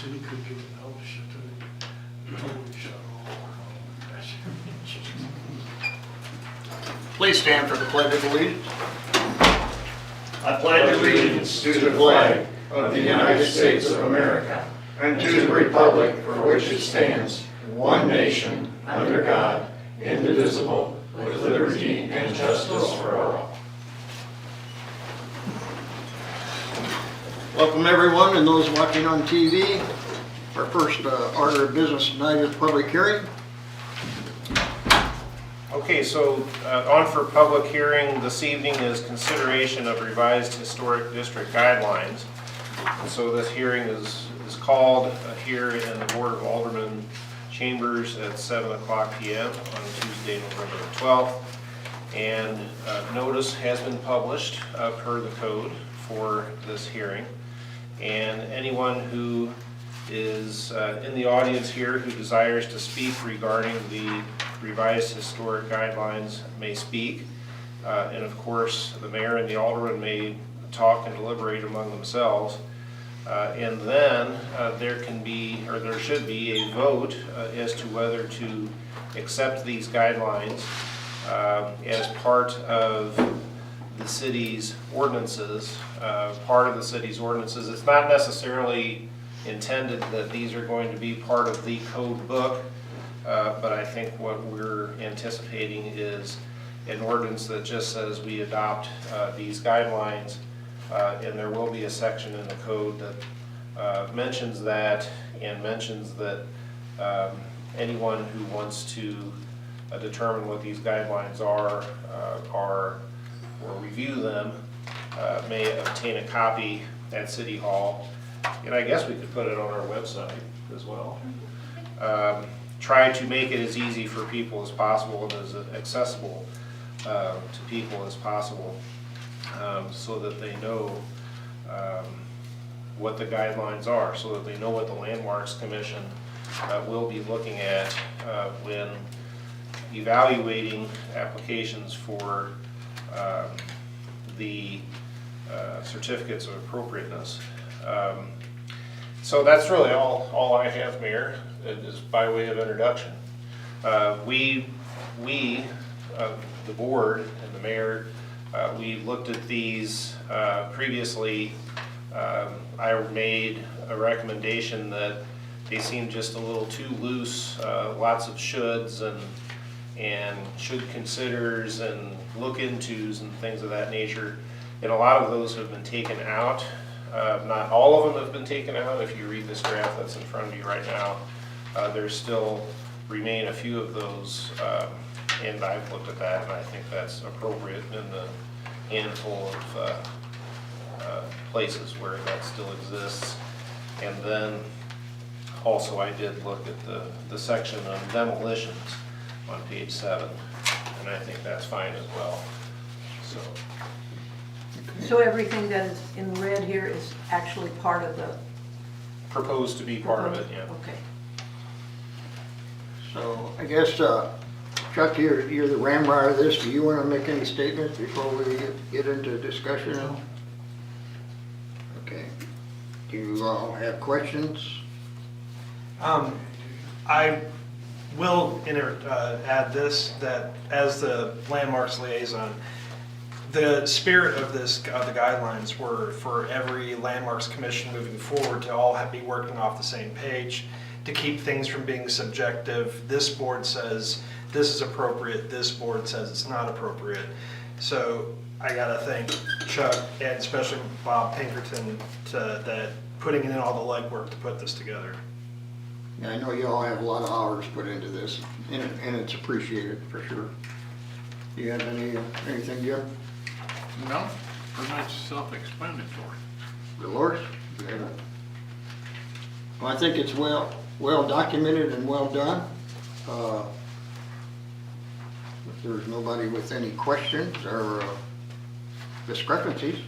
city could give an help shut it. Totally shut Please stand for the Pledge of Allegiance. I pledge allegiance to the flag of the United States of America and to the republic for which it stands, one nation, under God, indivisible, with liberty and justice for all. Welcome everyone and those watching on TV. Our first order of business tonight is public hearing. Okay, so on for public hearing this evening is consideration of revised historic district guidelines. And so this hearing is called here in the Board of Aldermen chambers at 7:00 p.m. on Tuesday, November the 12th. And notice has been published per the code for this hearing. And anyone who is in the audience here who desires to speak regarding the revised historic guidelines may speak. And of course, the mayor and the alderman may talk and deliberate among themselves. And then there can be, or there should be, a vote as to whether to accept these guidelines as part of the city's ordinances. Part of the city's ordinances. It's not necessarily intended that these are going to be part of the code book, but I think what we're anticipating is an ordinance that just says we adopt these guidelines, and there will be a section in the code that mentions that, and mentions that anyone who wants to determine what these guidelines are or review them may obtain a copy at City Hall. And I guess we could put it on our website as well. Try to make it as easy for people as possible and as accessible to people as possible, so that they know what the guidelines are, so that they know what the Landmarks Commission will be looking at when evaluating applications for the certificates of appropriateness. So that's really all I have, Mayor, is by way of introduction. We, the board and the mayor, we looked at these previously. I made a recommendation that they seemed just a little too loose, lots of shoulds and should considers and look intos and things of that nature. And a lot of those have been taken out. Not all of them have been taken out. If you read this draft that's in front of you right now, there still remain a few of those, and I've looked at that and I think that's appropriate in the handful of places where that still exists. And then also I did look at the section on demolitions on page 7, and I think that's fine as well. So everything that is in red here is actually part of the... Proposed to be part of it, yeah. Okay. So I guess, Chuck, you're the ramrod of this. Do you want to make any statements before we get into discussion? No. Okay. Do you all have questions? I will add this, that as the landmarks liaison, the spirit of the guidelines were for every landmarks commission moving forward to all be working off the same page, to keep things from being subjective. This board says this is appropriate, this board says it's not appropriate. So I gotta thank Chuck and especially Bob Pinkerton that putting in all the legwork to put this together. Yeah, I know you all have a lot of hours put into this, and it's appreciated for sure. Do you have anything, Jim? No, pretty much self-explanatory. Dolores? Do you have a- Well, I think it's well documented and well done. If there's nobody with any questions or discrepancies,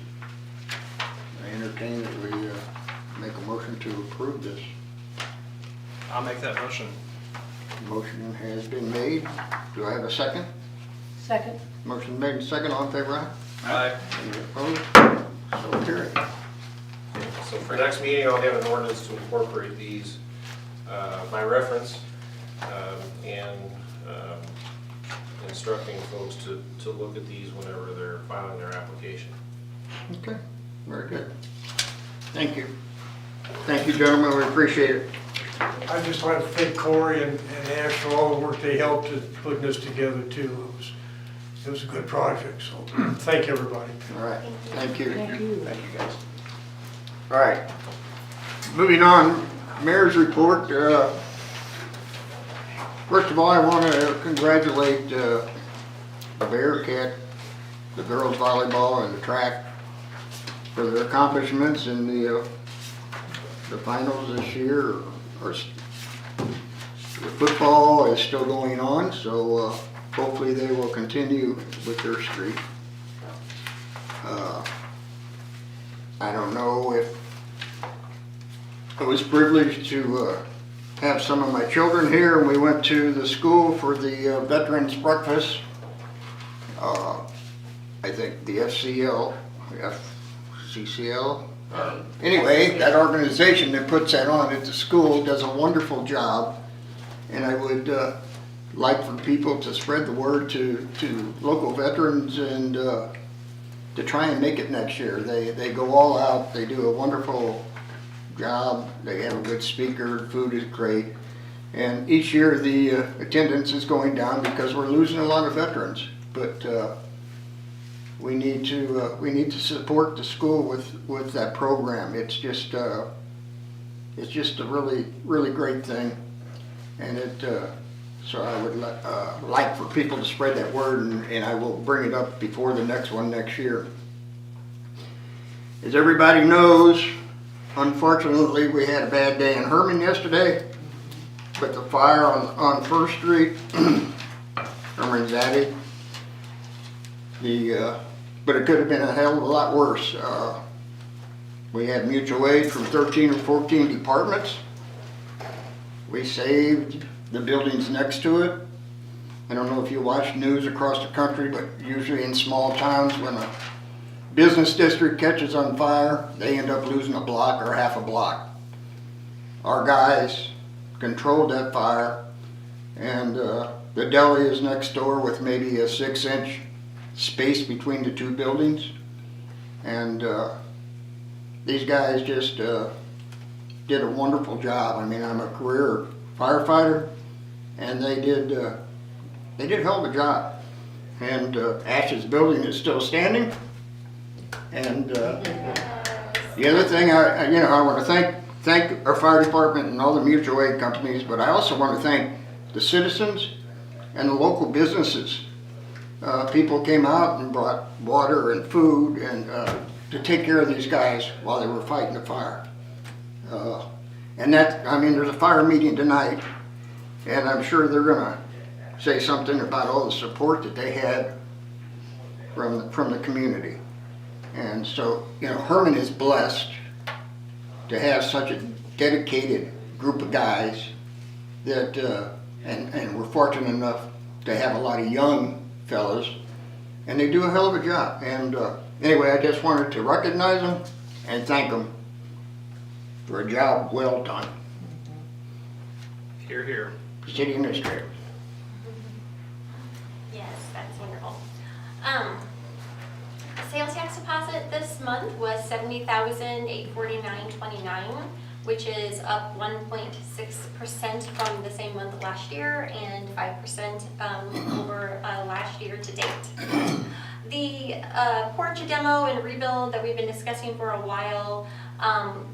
I entertain that we make a motion to approve this. I'll make that motion. Motion has been made. Do I have a second? Second. Motion made and second. All in favor, aye? Aye. Any opposed? So carried. So for next meeting, I'll have an ordinance to incorporate these by reference and instructing folks to look at these whenever they're filing their application. Okay, very good. Thank you. Thank you, gentlemen, we appreciate it. I just want to thank Corey and Ash for all the work they helped in putting this together too. It was a good project, so thank everybody. All right, thank you. Thank you. Thank you, guys. All right, moving on, mayor's report. First of all, I want to congratulate the Bearcat, the girls volleyball and the track for their accomplishments in the finals this year. The football is still going on, so hopefully they will continue with their streak. I don't know if I was privileged to have some of my children here, and we went to the school for the Veterans Breakfast. I think the FCCL. Anyway, that organization that puts that on at the school does a wonderful job, and I would like for people to spread the word to local veterans and to try and make it next year. They go all out, they do a wonderful job, they have a good speaker, food is great, and each year the attendance is going down because we're losing a lot of veterans, but we need to support the school with that program. It's just a really great thing, and so I would like for people to spread that word, and I will bring it up before the next one next year. As everybody knows, unfortunately, we had a bad day in Hermann yesterday with the fire on First Street, Hermann Zaddy. But it could have been a hell of a lot worse. We had mutual aid from 13 or 14 departments. We saved the buildings next to it. I don't know if you watch news across the country, but usually in small towns, when a business district catches on fire, they end up losing a block or half a block. Our guys controlled that fire, and the deli is next door with maybe a 6-inch space between the two buildings, and these guys just did a wonderful job. I mean, I'm a career firefighter, and they did a hell of a job. And Ash's building is still standing. And the other thing, I want to thank our fire department and all the mutual aid companies, but I also want to thank the citizens and the local businesses. People came out and brought water and food and to take care of these guys while they were fighting the fire. And there's a fire meeting tonight, and I'm sure they're gonna say something about all the support that they had from the community. And so, Hermann is blessed to have such a dedicated group of guys that, and we're fortunate enough to have a lot of young fellas, and they do a hell of a job. And anyway, I just wanted to recognize them and thank them for a job well done. Hear, hear. City Administrator. Yes, that's wonderful. Sales tax deposit this month was $70,849.29, which is up 1.6% from the same month last year and 5% over last year to date. The porch demo and rebuild that we've been discussing for a while,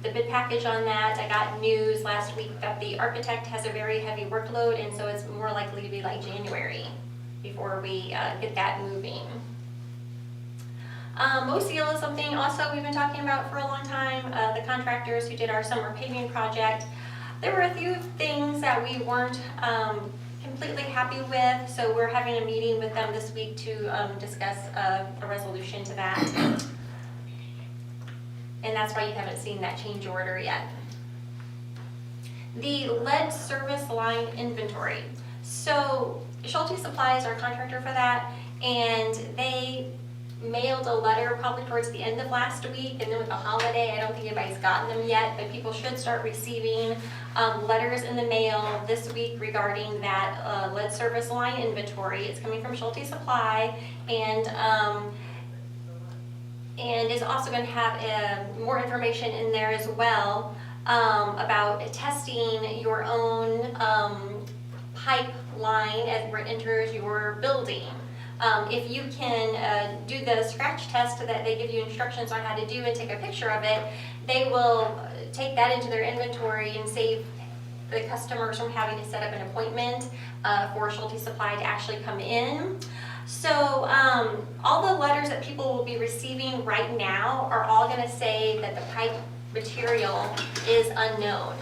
the bid package on that, I got news last week that the architect has a very heavy workload, and so it's more likely to be like January before we get that moving. Seal is something also we've been talking about for a long time. The contractors who did our summer paving project, there were a few things that we weren't completely happy with, so we're having a meeting with them this week to discuss a resolution to that. And that's why you haven't seen that change order yet. The lead service line inventory. So Schulte Supply is our contractor for that, and they mailed a letter probably towards the end of last week, and then with the holiday, I don't think anybody's gotten them yet, but people should start receiving letters in the mail this week regarding that lead service line inventory. It's coming from Schulte Supply, and is also going to have more information in there as well about testing your own pipeline as it enters your building. If you can do the scratch test that they give you instructions on how to do and take a picture of it, they will take that into their inventory and save the customers from having to set up an appointment for Schulte Supply to actually come in. So all the letters that people will be receiving right now are all going to say that the pipe material is unknown.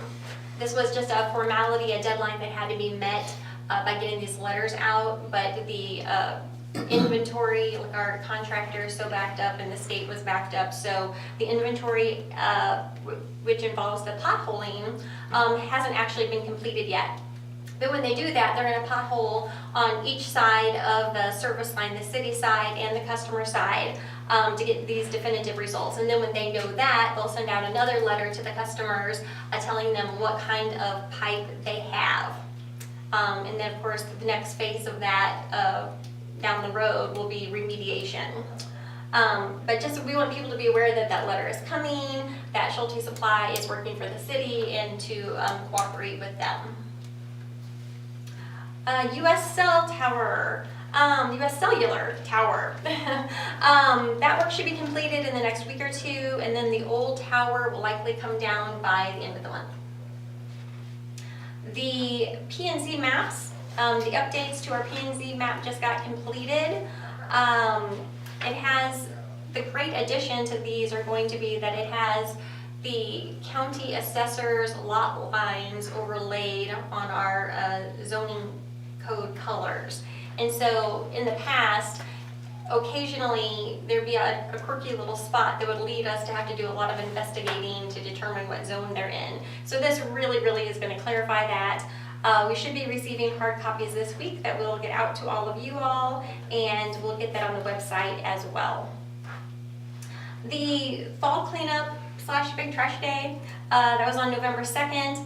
This was just a formality, a deadline that had to be met by getting these letters out, but the inventory, like our contractor is so backed up and the state was backed up, so the inventory, which involves the potholing, hasn't actually been completed yet. But when they do that, they're going to pothole on each side of the service line, the city side and the customer side, to get these definitive results. And then when they know that, they'll send out another letter to the customers telling them what kind of pipe they have. And then of course the next phase of that down the road will be remediation. But just we want people to be aware that that letter is coming, that Schulte Supply is working for the city, and to cooperate with them. US Cell Tower, US Cellular Tower. That work should be completed in the next week or two, and then the old tower will likely come down by the end of the month. The P&Z maps, the updates to our P&Z map just got completed. It has, the great addition to these are going to be that it has the county assessor's lot lines overlaid on our zoning code colors. And so in the past, occasionally there'd be a quirky little spot that would lead us to have to do a lot of investigating to determine what zone they're in. So this really is going to clarify that. We should be receiving hard copies this week that will get out to all of you all, and we'll get that on the website as well. The fall cleanup / big trash day, that was on November 2nd.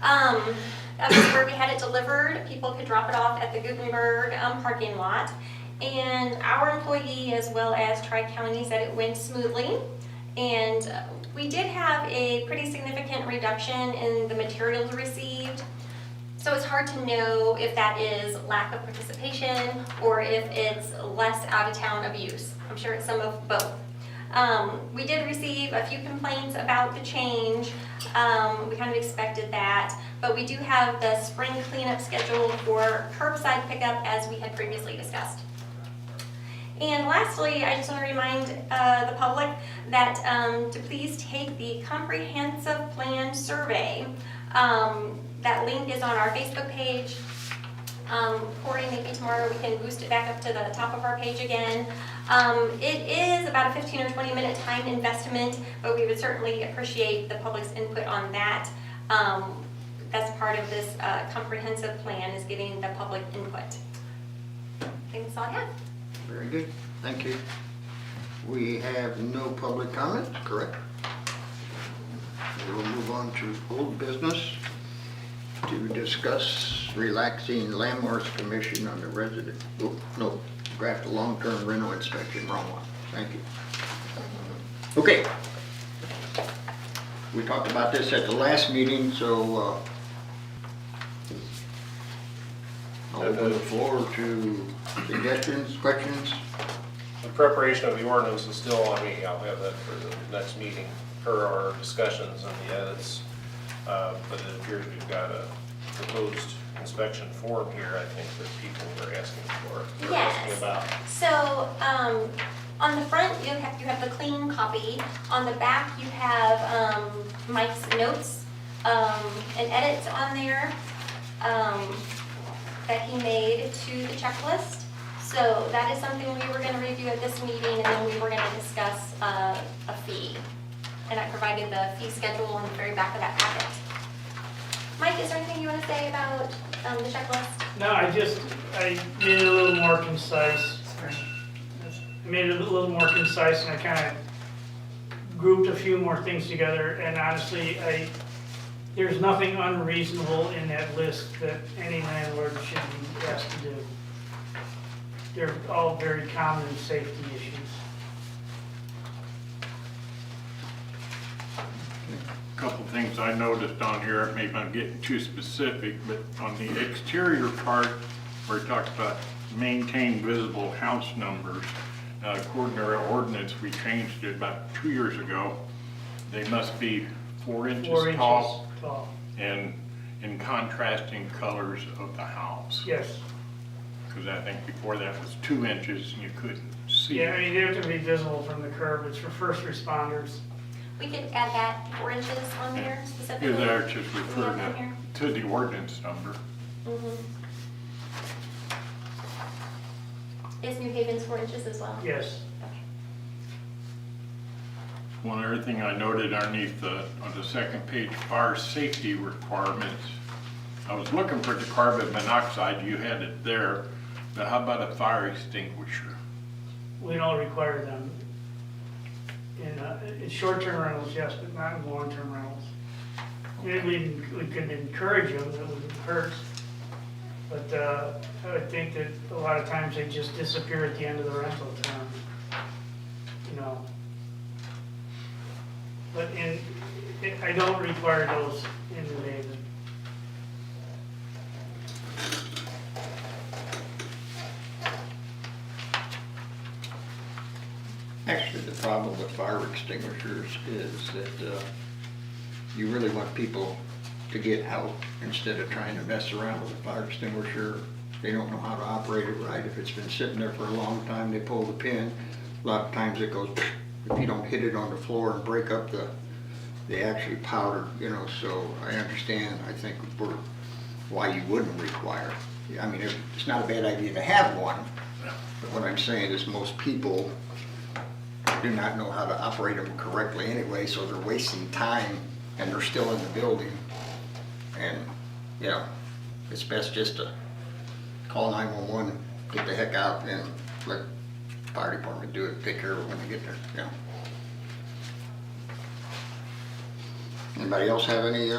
That was where we had it delivered. People could drop it off at the Gutenberg parking lot. And our employee, as well as Tri-County, said it went smoothly. And we did have a pretty significant reduction in the materials received. So it's hard to know if that is lack of participation or if it's less out-of-town abuse. I'm sure it's some of both. We did receive a few complaints about the change. We kind of expected that, but we do have the spring cleanup scheduled for curbside pickup as we had previously discussed. And lastly, I just want to remind the public that to please take the comprehensive plan survey. That link is on our Facebook page. Corey, maybe tomorrow we can boost it back up to the top of our page again. It is about a 15 or 20 minute time investment, but we would certainly appreciate the public's input on that. That's part of this comprehensive plan, is getting the public input. I think that's all I have. Very good, thank you. We have no public comments, correct? We'll move on to old business to discuss relaxing landmarks commission on the resident, draft a long-term rental inspection, wrong one, thank you. Okay. We talked about this at the last meeting, so I'll open the floor to suggestions, questions. The preparation of the ordinance is still on me. I'll have that for the next meeting per our discussions and the edits. But it appears we've got a proposed inspection form here, I think, that people are asking for. Or asking about. So on the front you have the clean copy. On the back you have Mike's notes and edits on there that he made to the checklist. So that is something we were going to review at this meeting, and then we were going to discuss a fee. And I provided the fee schedule on the very back of that packet. Mike, is there anything you want to say about the checklist? No, I made it a little more concise. made it a little more concise, and I kind of grouped a few more things together, and honestly, there's nothing unreasonable in that list that any landlord should be asked to do. They're all very common safety issues. Couple things I noticed on here, maybe I'm getting too specific, but on the exterior part, where it talks about maintain visible house numbers, according to our ordinance, we changed it about 2 years ago. They must be 4 inches 4 inches tall tall. and in contrasting colors of the house. Yes. Because I think before that was 2 inches and you couldn't see Yeah, I it. mean, they have to be visible from the curb. It's for first responders. We could add that 4 inches on there specifically. Yeah, there, just Can we refer add that here? to the ordinance number. Is New Haven's 4 inches as well? Yes. Okay. One other thing I noted underneath on the second page, fire safety requirements. I was looking for the carbon monoxide, you had it there, but how about a fire extinguisher? We don't require them. In short-term rentals, yes, but not in long-term rentals. Maybe we could encourage them, that wouldn't hurt. But I would think that a lot of times they just disappear at the end of the rental term, you know. But I don't require those in New Haven. Actually, the problem with fire extinguishers is that you really want people to get out instead of trying to mess around with a fire extinguisher. They don't know how to operate it right. If it's been sitting there for a long time, they pull the pin. A lot of times it goes, if you don't hit it on the floor and break up the actually powder, you know, so I understand, I think, why you wouldn't require. I mean, it's not a bad idea to have one, but what I'm saying is most people do not know how to operate them correctly anyway, so they're wasting time and they're still in the building. And, you know, it's best just to call 911, get the heck out, and let the fire department do it, take care of it when they get there, you know. Anybody else have any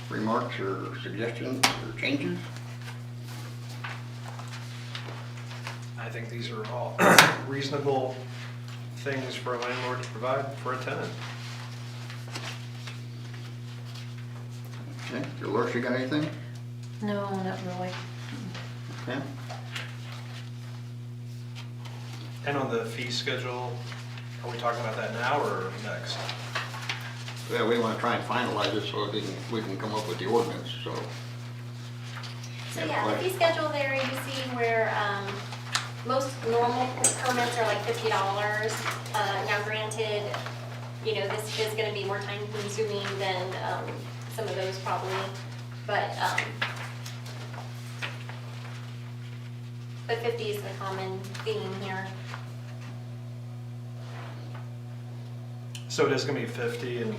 remarks or suggestions or changes? I think these are all reasonable things for a landlord to provide for a tenant. Okay, Dolores, you got anything? No, not really. Okay. And on the fee schedule, are we talking about that now or next? Well, we want to try and finalize it so we can come up with the ordinance, so. So yeah, the fee schedule there, you see where most normal permits are like $50. Now granted, you know, this is gonna be more time consuming than some of those probably, but 50 is the common theme here. So it is gonna be 50, and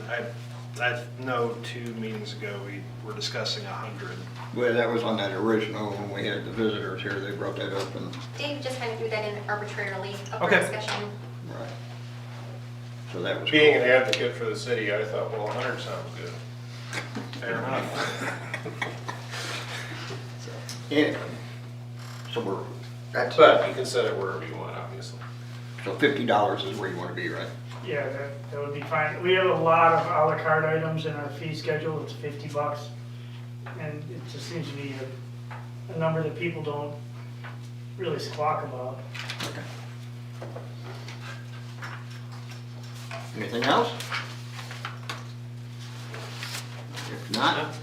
I know 2 meetings ago we were discussing 100. Well, that was on that original, when we had the visitors here, they brought that up and, Dave just kind of threw that in arbitrarily up for Okay. discussion. right. So that was. Being an advocate for the city, I thought, well, 100 sounds good. Fair enough. Anyway, so that's, But you can set it wherever you want, obviously. so $50 is where you want to be, right? Yeah, that would be fine. We have a lot of à la carte items in our fee schedule. It's $50. And it just seems to be a number that people don't really squawk about. Okay. Anything else? If not,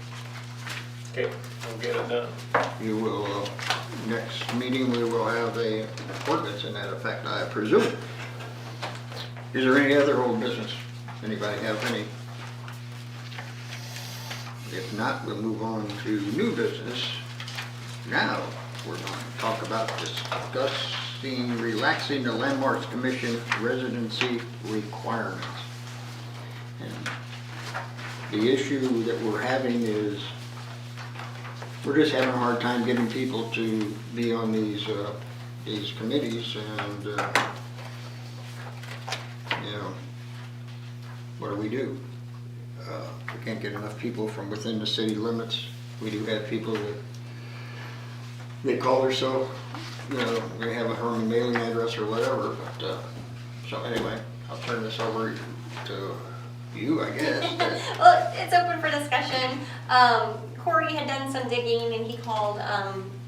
Okay, we'll get it done. you will, next meeting, we will have a ordinance in that effect, I presume. Is there any other old business? Anybody have any? If not, we'll move on to new business. Now, we're going to talk about discussing relaxing the Landmarks Commission residency requirements. And the issue that we're having is, we're just having a hard time getting people to be on these committees, and what do? We can't get enough people from within the city limits. We do have people that, they call themselves, you know, they have a Hermann mailing address or whatever, but, so anyway, I'll turn this over to you, I guess. Well, it's open for discussion. Corey had done some digging and he called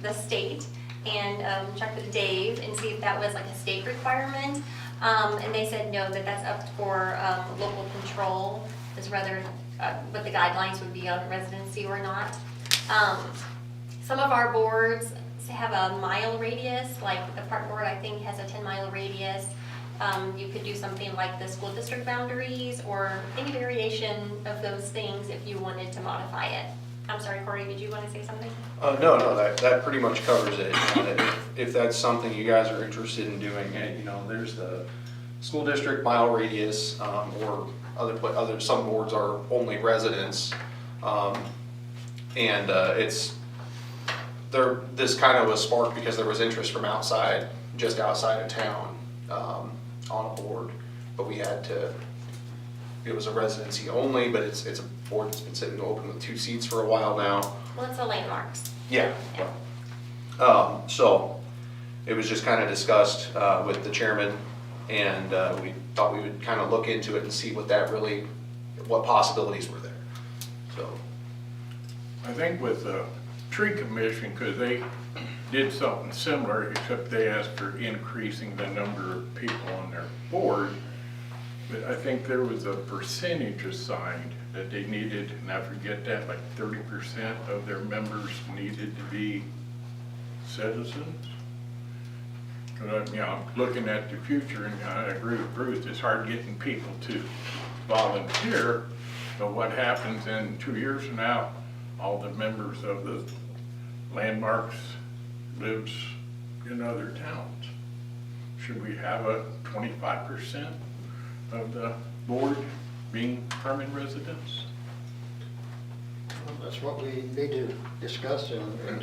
the state and checked with Dave and see if that was like a state requirement. And they said no, that's up for local control, is whether what the guidelines would be on residency or not. Some of our boards have a mile radius, like the park board I think has a 10-mile radius. You could do something like the school district boundaries or any variation of those things if you wanted to modify it. I'm sorry, Corey, did you want to say something? No, that pretty much covers it. If that's something you guys are interested in doing, you know, there's the school district mile radius, or some boards are only residents. This kind of was sparked because there was interest from outside, just outside of town, on a board, but we had to, it was a residency only, but it's a board that's been sitting open with 2 seats for a while now. Well, it's a landmarks. Yeah. So it was just kind of discussed with the chairman, and we thought we would kind of look into it and see what possibilities were there. So I think with the tree commission, because they did something similar, except they asked for increasing the number of people on their board. But I think there was a percentage assigned that they needed, and I forget that, like 30% of their members needed to be citizens. You know, looking at the future, and I agree with Bruce, it's hard getting people to volunteer, but what happens in 2 years from now, all the members of the landmarks lives in other towns. Should we have a 25% of the board being permanent residents? Well, that's what we need to discuss and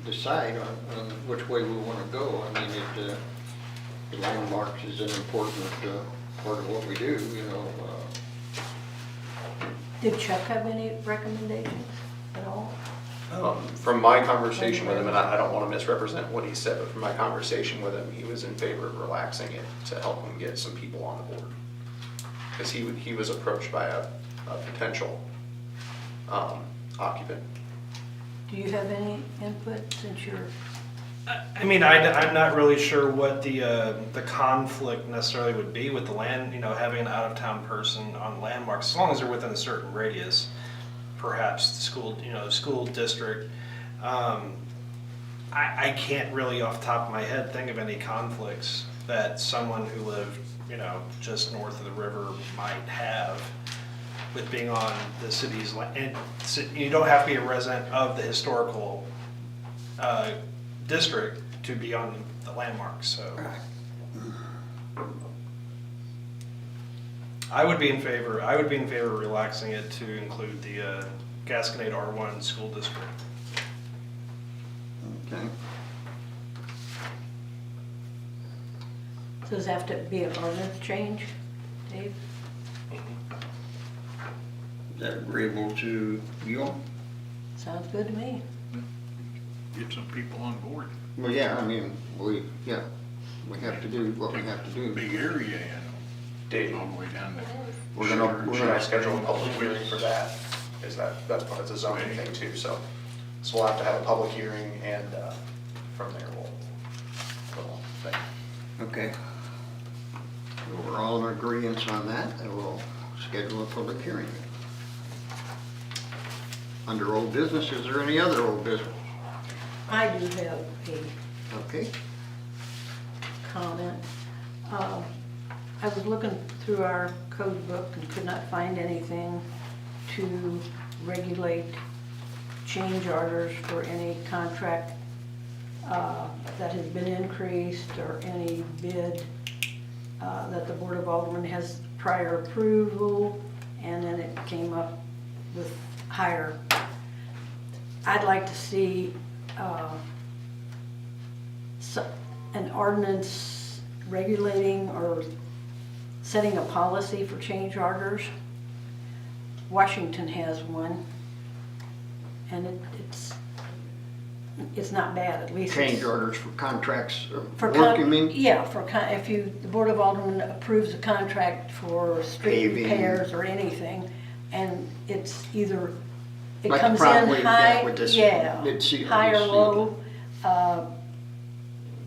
decide on which way we want to go. I mean, the landmarks is an important part of what we do, you know. Did Chuck have any recommendations at all? from my conversation with him, and I don't want to misrepresent what he said, but from my conversation with him, he was in favor of relaxing it to help him get some people on the board. Because he was approached by a potential occupant. Do you have any input since you're, I mean, I'm not really sure what the conflict necessarily would be with the land, you know, having an out-of-town person on landmarks, as long as they're within a certain radius, perhaps the school, you know, school district. I can't really off the top of my head think of any conflicts that someone who lived, you know, just north of the river might have with being on the city's land. And you don't have to be a resident of the historical district to be on the landmarks, so. I would be in favor of relaxing it to include the Gasconade R1 school district. Okay. does it have to be an ordinance change, Dave? Is that agreeable to you all? Sounds good to me. Get some people on board. Well, yeah, I mean, we have to do what we have to do. Big area, you know, Dave, all the way down there. We're should I gonna, schedule a public hearing for that? That's part of the zoning thing too, so we'll have to have a public hearing, and from there we'll thing. okay. We're all in agreement on that, and we'll schedule a public hearing. Under old business, is there any other old business? I do have a Okay. comment. I was looking through our code book and could not find anything to regulate change orders for any contract that has been increased or any bid that the Board of Aldermen has prior approval, and then it came up with higher. I'd like to see an ordinance regulating or setting a policy for change orders Washington has one, and it's not bad, at least. Change orders for contracts For of con- work, you mean? Yeah, if the Board of Aldermen approves a contract for street Paving. repairs or anything, and it's either, it Like the comes problem in we've high, got with this yeah, mid-season, high or this low.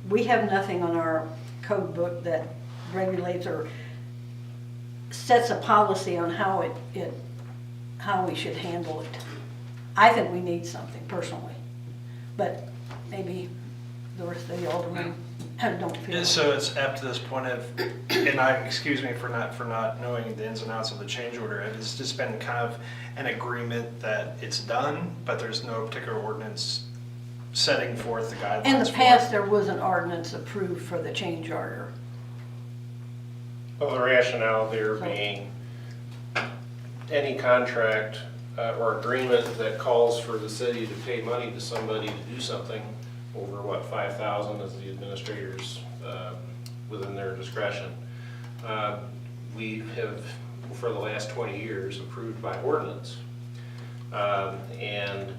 We have nothing on our code book that regulates or sets a policy on how how we should handle it. I think we need something personally, but maybe the rest of the aldermen don't feel. So it's up to this point of, and excuse me for not knowing the ins and outs of the change order. It's just been kind of an agreement that it's done, but there's no particular ordinance setting forth the guidelines. In the for past, it. there was an ordinance approved for the change order. Well, the rationale there being any contract or agreement that calls for the city to pay money to somebody to do something over, what, 5,000 as the administrators within their discretion. We have, for the last 20 years, approved by ordinance. And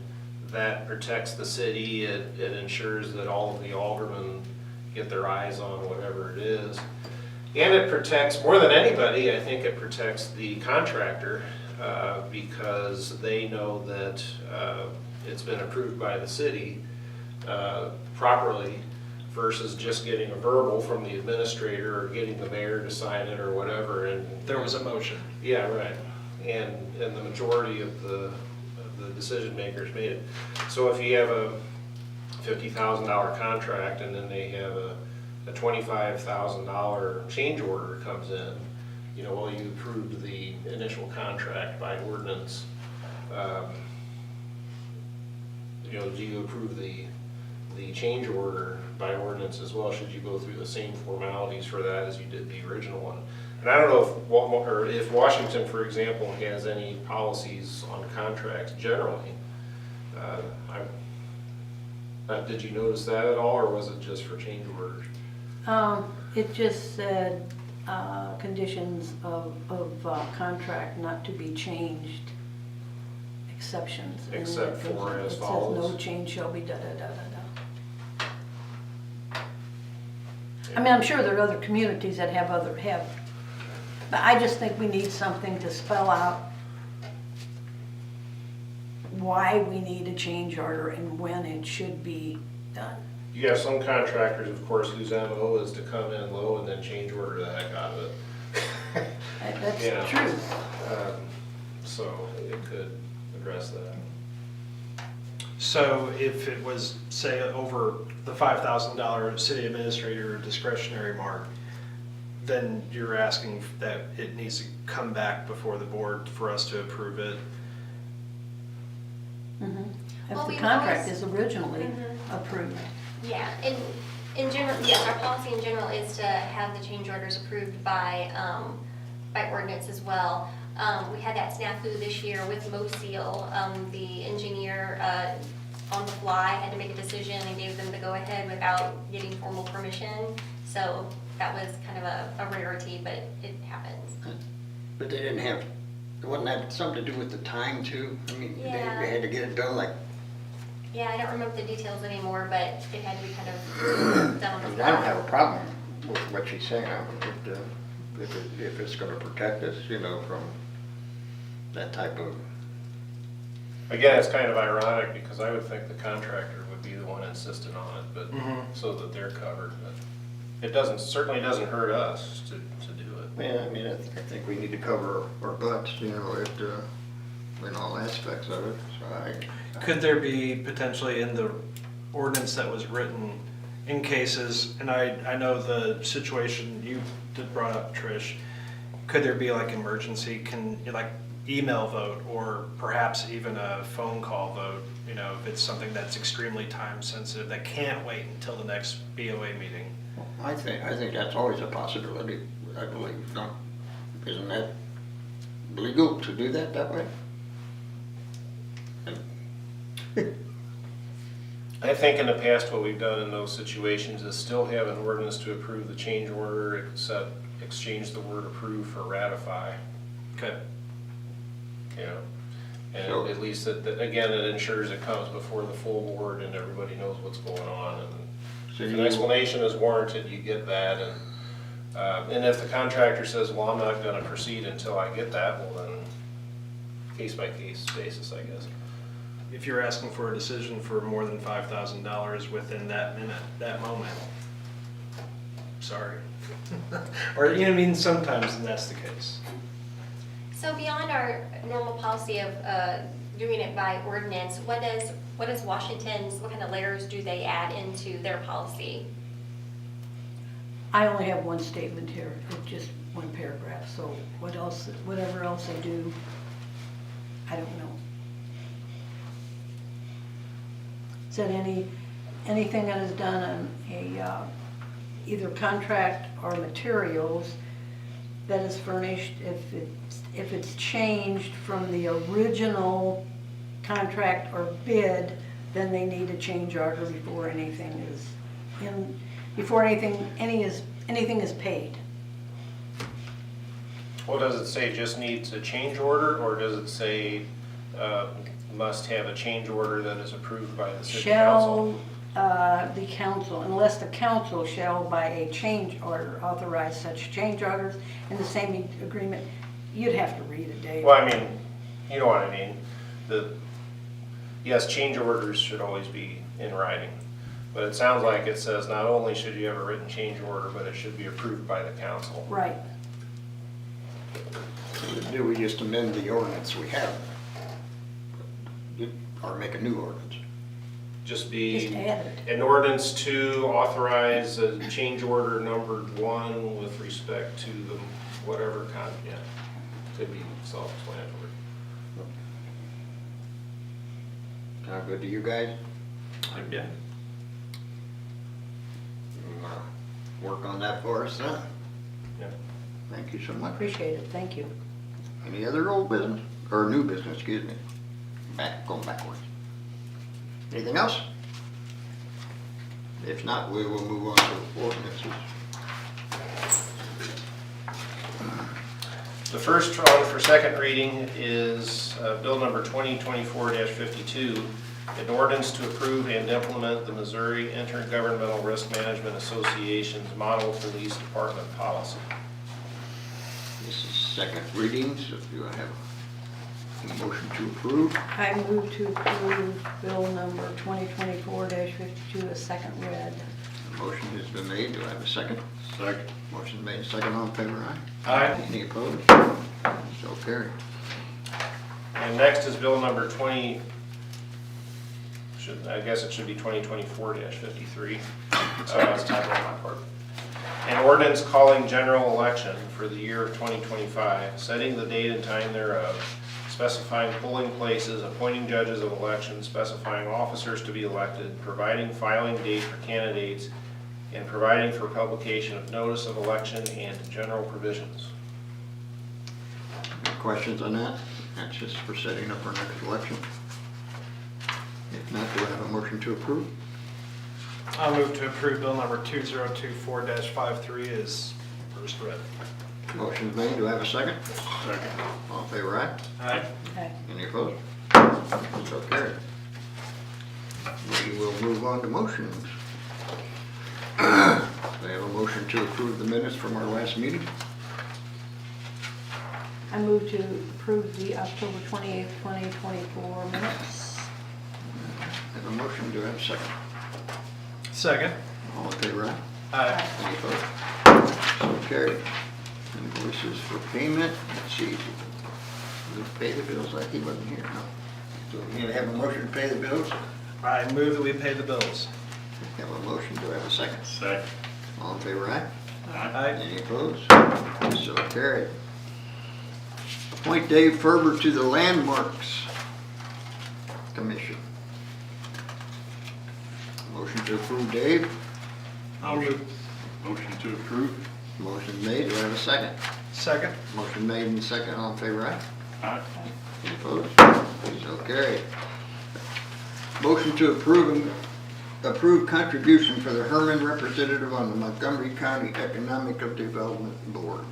that protects the city. It ensures that all of the aldermen get their eyes on whatever it is. And it protects, more than anybody, I think it protects the contractor because they know that it's been approved by the city properly versus just getting a verbal from the administrator or getting the mayor to sign it or whatever. And There was a motion. yeah, right. And the majority of the decision makers made it. So if you have a $50,000 contract and then they have a $25,000 change order comes in, you know, well, you approved the initial contract by ordinance. You know, do you approve the change order by ordinance as well? Should you go through the same formalities for that as you did the original one? And I don't know if Washington, for example, has any policies on contracts generally. Did you notice that at all, or was it just for change orders? It just said, conditions of contract not to be changed, exceptions. And Except it goes- for as It follows. says no change shall be da-da-da-da-da. I mean, I'm sure there are other communities that have but I just think we need something to spell out why we need a change order and when it should be done. You have some contractors, of course, whose MO is to come in low and then change order the heck out of it. That's Yeah. true. So it could address that. So if it was, say, over the $5,000 city administrator discretionary mark, then you're asking that it needs to come back before the board for us to approve it. If Well, the we contract always- is originally approved. Yeah, in general, yes, our policy in general is to have the change orders approved by ordinance as well. We had that snafu this year with Moseal. The engineer on the fly had to make a decision and gave them the go-ahead without getting formal permission. So that was kind of a rarity, but it happens. But they didn't have, wasn't that something to do with the time too? I mean, Yeah. they had to get it done like, Yeah, I don't remember the details anymore, but it had to be kind of done on I the mean, fly. I don't have a problem with what she's saying. If it's gonna protect us, you know, from that type of, Again, it's kind of ironic because I would think the contractor would be the one insisting on it, but so that they're covered. But it certainly doesn't hurt us to do it. yeah, I mean, I think we need to cover our butts, you know, in all aspects of it, so Could there be potentially in the ordinance that was written in cases, and I know the situation you did brought up, Trish, could there be like emergency, like email vote or perhaps even a phone call vote, you know, if it's something that's extremely time sensitive that can't wait until the next BOA meeting? I think that's always a possibility, I believe, isn't that legal to do that way? I think in the past what we've done in those situations is still have an ordinance to approve the change order, except exchange the word approve for ratify. Okay. you know? So- And at least, again, it ensures it comes before the full board and everybody knows what's going on. And So if an you- explanation is warranted, you get that. And if the contractor says, well, I'm not gonna proceed until I get that, well then, case by case basis, I guess. If you're asking for a decision for more than $5,000 within that minute, that moment, sorry. Or, you know what I mean, sometimes that's the case. So beyond our normal policy of doing it by ordinance, what is Washington's, what kind of layers do they add into their policy? I only have one statement here, it's just one paragraph, so what else, whatever else they do, I don't know. Said anything that is done on a, either contract or materials that is furnished, if it's changed from the original contract or bid, then they need a change order before anything is in, before anything is paid. Well, does it say just needs a change order, or does it say must have a change order that is approved by the city council? The council, unless the council shall by a change order authorize such change orders in the same agreement, you'd have to read it, Dave. Well, I mean, you know what I mean. Yes, change orders should always be in writing. But it sounds like it says not only should you have a written change order, but it should be approved by the council. Right. Do we just amend the ordinance we have? Or make a new ordinance? Just be Just add it. an ordinance to authorize a change order numbered 1 with respect to the whatever yeah, could be self-explanatory. Sound good to you guys? Yeah. You wanna work on that for us then? Yeah. Thank you so much. Appreciate it, thank you. Any other old business, or new business, excuse me? Going backwards. Anything else? If not, we will move on to ordinances. The first one for second reading is Bill number 2024-52, an ordinance to approve and implement the Missouri Intergovernmental Risk Management Association's Model Police Department Policy. This is second reading, so if you have a motion to approve, I move to approve bill number 2024-52 as second read. the motion has been made. Do I have a second? Second. Motion made, second, all in favor, aye? Aye. Any opposed? So carried. And next is Bill number 20, I guess it should be 2024-53. It's typo on my part. An ordinance calling general election for the year of 2025, setting the date and time thereof, specifying polling places, appointing judges of election, specifying officers to be elected, providing filing date for candidates, and providing for publication of notice of election and general provisions. Any questions on that? That's just for setting up our next election. If not, do I have a motion to approve? I'll move to approve bill number 2024-53 as first read. Motion's made, do I have a second? Second. All in favor, aye? Aye. Okay. Any opposed? So carried. We will move on to motions. We have a motion to approve the minutes from our last meeting. I move to approve the October 28th, 2024 minutes. Have a motion, do I have a second? Second. All in favor, aye? Aye. Any opposed? So carried. Invoices for payment, let's see. We pay the bills like he wasn't here, no. So we have a motion to pay the bills. I move that we pay the bills. Have a motion, do I have a second? Second. All in favor, aye? Aye. Any opposed? So carried. Appoint Dave Ferber to the Landmarks Commission. Motion to approve, Dave. I'll move. Motion to approve. Motion made, do I have a second? Second. Motion made and second, all in favor, aye? Aye. Any opposed? So carried. Motion to approve contribution for the Hermann representative on the Montgomery County Economic Development Board.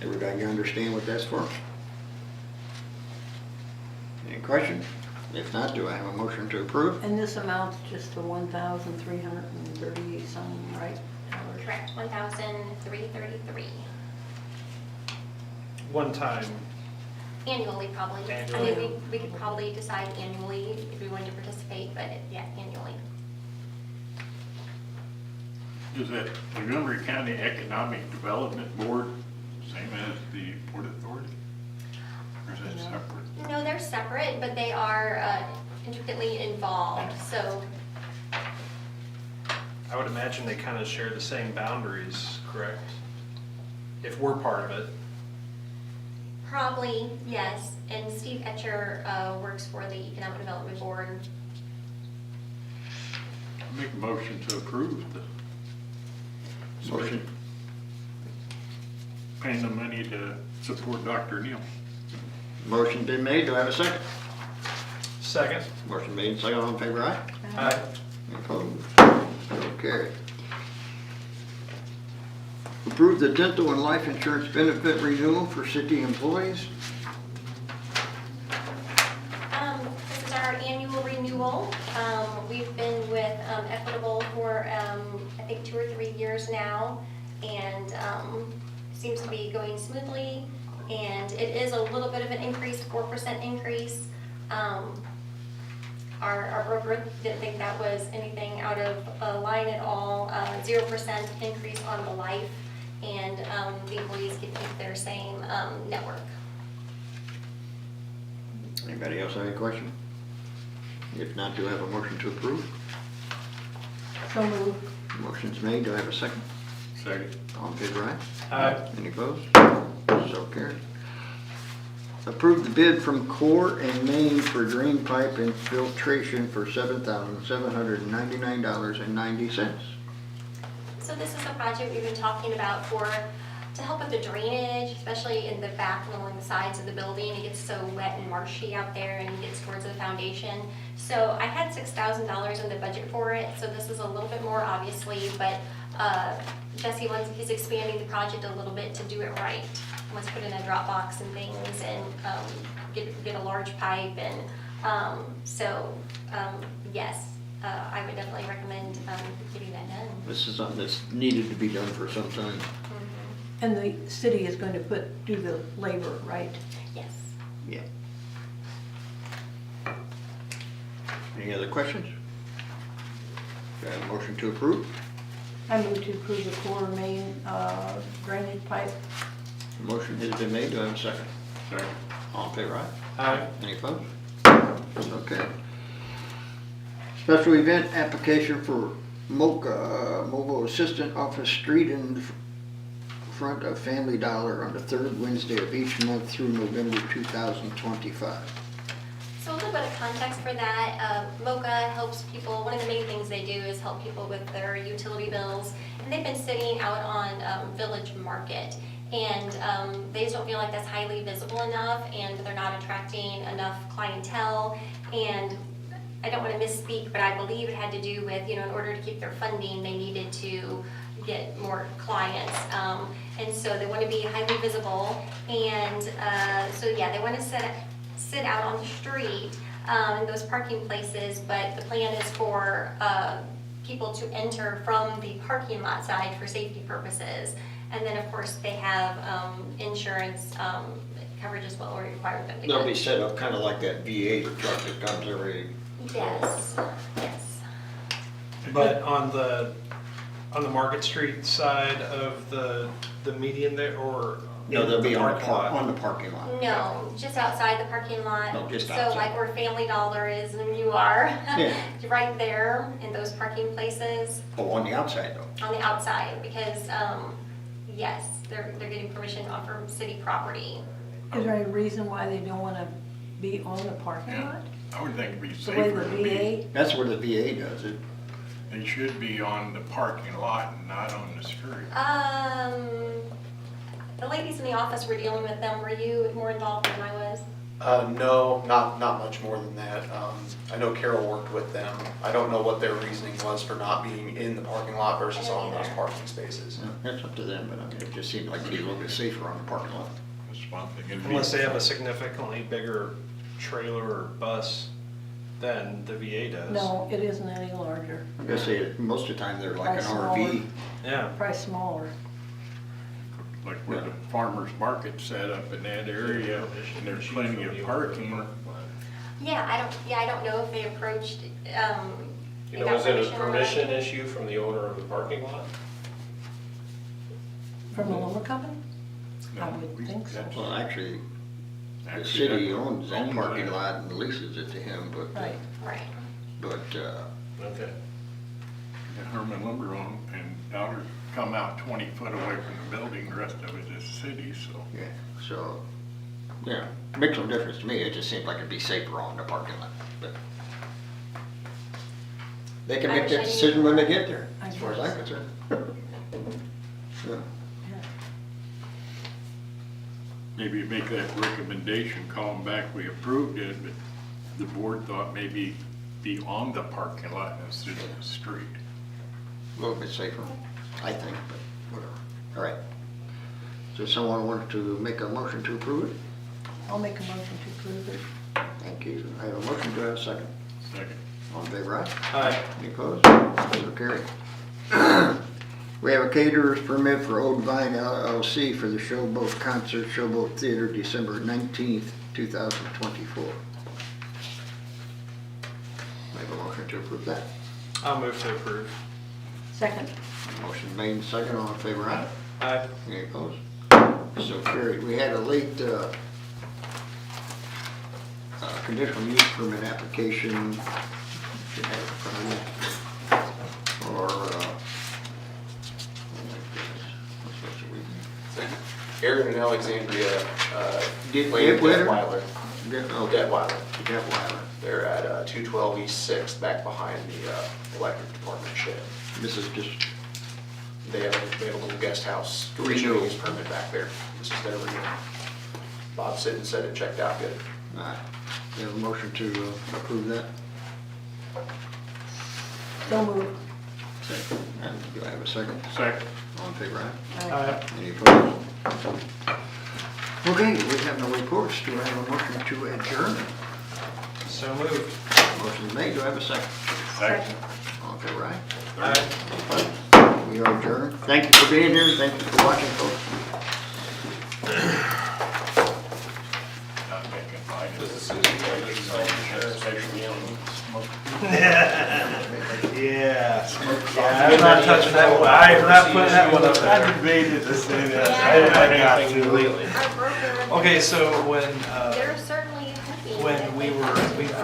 Everybody understand what that's for? Any questions? If not, do I have a motion to approve? And this amounts just to 1,330 some, right? Dollars. Correct, 1,333 One time, annually probably. I Annually. mean, we could probably decide annually if we wanted to participate, but yeah, annually. Is that Montgomery County Economic Development Board, same as the Port Authority? Or is that separate? No, they're separate, but they are intricately involved, so I would imagine they kind of share the same boundaries, correct? If we're part of it. probably, yes. And Steve Etcher works for the Economic Development Board. Make a motion to approve the Motion. paying the money to support Dr. Neal. Motion been made, do I have a second? Second. Motion made, second, all in favor, aye? Aye. Any opposed? So carried. Approve the dental and life insurance benefit renewal for city employees. This is our annual renewal. We've been with Equitable for, I think, 2 or 3 years now, and seems to be going smoothly. And it is a little bit of an increase, 4% increase. Our broker didn't think that was anything out of line at all. 0% increase on the life, and the employees get to keep their same network. Anybody else have any question? If not, do I have a motion to approve? So moved. Motion's made, do I have a second? Second. All in favor, aye? Aye. Any opposed? So carried. Approve the bid from Core and Main for drain pipe and filtration for $7,799.90. So this is a project we've been talking about to help with the drainage, especially in the back and along the sides of the building. It gets so wet and marshy out there and it gets towards the foundation. So I had $6,000 in the budget for it, so this is a little bit more obviously, but Jesse he's expanding the project a little bit to do it right. He wants to put in a drop box and things and get a large pipe, and yes, I would definitely recommend getting that done. This is something that's needed to be done for some time. And the city is going to do the labor, right? Yes. Yeah. Any other questions? Do I have a motion to approve? I move to approve the Core Main drainage pipe. Motion has been made, do I have a second? Second. All in favor, aye? Aye. Any opposed? Okay. Special event application for MOCA, Mobile Assistant Office Street in front of Family Dollar on the third Wednesday of each month through November 2025. So a little bit of context for that. MOCA helps people, one of the main things they do is help people with their utility bills. And they've been sitting out on Village Market. And they just don't feel like that's highly visible enough, and they're not attracting enough clientele. And I don't want to misspeak, but I believe it had to do with, in order to keep their funding, they needed to get more clients. And so they want to be highly visible. And so yeah, they want to sit out on the street in those parking places, but the plan is for people to enter from the parking lot side for safety purposes. And then, of course, they have insurance coverage as well, or require them to They'll get. be set up kind of like that V8 truck that comes every. Yes, yes. But on the Market Street side of the median there, or? No, they'll be the on parking lot? the parking lot. No, just outside the parking lot. Oh, just So outside. like where Family Dollar is and you are, Yeah. right there in those parking places Oh, on the outside though. on the outside, because, yes, they're getting permission off from city property. Is there any reason why they don't want to be on the parking Yeah. lot? I would think it'd be The way safer the to be, VA, That's where the VA does it. they should be on the parking lot and not on the street. The ladies in the office were dealing with them. Were you more involved than I was? No, not much more than that. I know Carol worked with them. I don't know what their reasoning was for not being in the parking lot versus I don't on those either. parking spaces. That's up to them, but I mean, it just seemed like it'd be a little bit safer on the parking lot. That's one thing. It'd be- Unless they have a significantly bigger trailer or bus than the VA does. No, it isn't any larger, I guess most of the time they're like an RV. Yeah. probably smaller. Like where the farmer's market set up in that area, and there's plenty of parking. Yeah, I don't know if they approached, You they know, got is it a or permission anything. issue from the owner of the parking lot? From the lumber company? No, I would think so. that's- Well, actually, the actually, city that- owns that parking lot and leases it to him, Right. Right. but, Okay. The Hermann lumber owned, and ours come out 20 foot away from the building, the rest of it is city, so. yeah, so, yeah, makes no difference to me, it just seems like it'd be safer on the parking lot, but they can make that decision when they get there, as far as I'm concerned. So, Yeah. Maybe make that recommendation, call them back, we approved it, but the board thought maybe be on the parking lot instead of the street. a little bit safer, I think, but whatever. All right. So someone want to make a motion to approve it? I'll make a motion to approve it. Thank you. I have a motion, do I have a second? Second. All in favor, aye? Aye. Any opposed? So carried. We have a caterer's permit for Old Vine LLC for the Showboat Concert, Showboat Theater, December 19th, 2024. I have a motion to approve that. I'll move to approve. Second. Motion made and second, all in favor, aye? Aye. Any opposed? So carried. We had a late conditional use permit application. Should have it in front of you. For, oh my goodness, what's supposed to be? Aaron and Alexandria, Detweiler? Detweiler. Okay. Detweiler. Detweiler. They're at 212 East 6th, back behind the electric department shed. This is just, They have a little guest house. Renewal. conditional use permit back there. This is their renewal. Bob said it checked out good. we have a motion to approve that. So moved. Second. And do I have a second? Second. All in favor, aye? Aye. Any opposed? Okay, we have no reports. Do I have a motion to adjourn? So moved. Motion is made. Do I have a second? Second. All in favor, aye? Aye. We are adjourned. Thank you for being here. Thank you for watching, folks. Not making mine. This is Susie, I just signed insurance, especially on Yeah. I'm not touching that one. I'm not putting that one up there. I debated to say that. I got anything to. new lately. Our broker, Okay, so when, they're certainly hoping when that we they were, come we to first